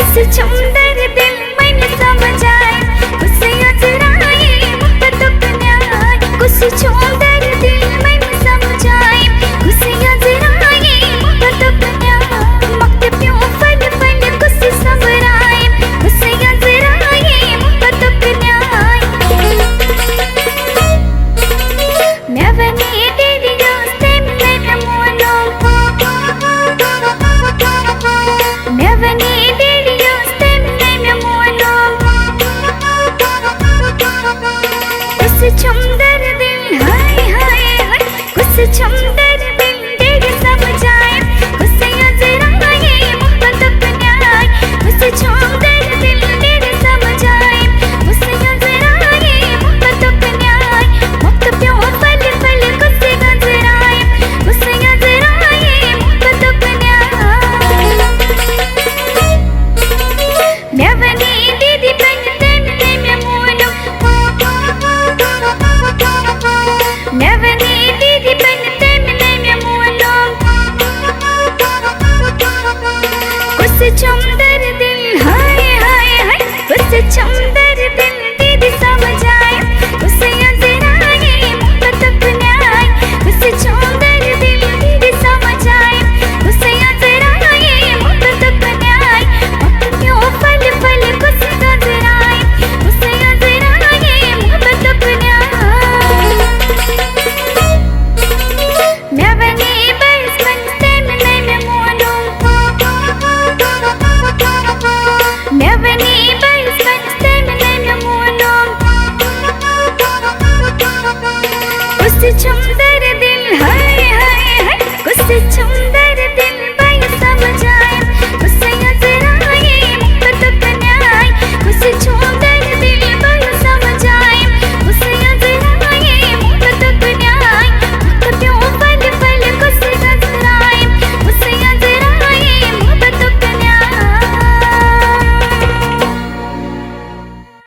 उस चुंदर दिल मैंने समझाए, उसे अजराए मोहब्बत अपनाए। उस चुंदर दिल मैंने समझाए, उसे अजराए मोहब्बत अपनाए। मक्त प्यों फल फल कुछ समराए, उसे अजराए मोहब्बत अपनाए। मैं बनी तेरी रास्ते में मैं मोनो, मैं बनी तेरी रास्ते में मैं मोनो। उस चुंदर दिल हाय हाय हाय, उस चुंदर दिल तेरे समझाए, उसे अजराए मोहब्बत अपनाए। उस चुंदर दिल तेरे समझाए, उसे अजराए मोहब्बत अपनाए। मुक्त प्यों फल फल कुछ नजराए, उसे अजराए मोहब्बत अपनाए। मैं बनी दीदी बनते में मैं मोनो, मैं बनी दीदी बनते में मैं मोनो। उस चुंदर दिल हाय हाय हाय, उस चुंदर दिल दीदी समझाए, उसे अजराए मोहब्बत अपनाए। उस चुंदर दिल दीदी समझाए, उसे अजराए मोहब्बत अपनाए। मुक्त प्यों फल फल कुछ नजराए, उसे अजराए मोहब्बत अपनाए। मैं बनी बस बनते में मैं मोनो, मैं बनी बस बनते में मैं मोनो। उस चुंदर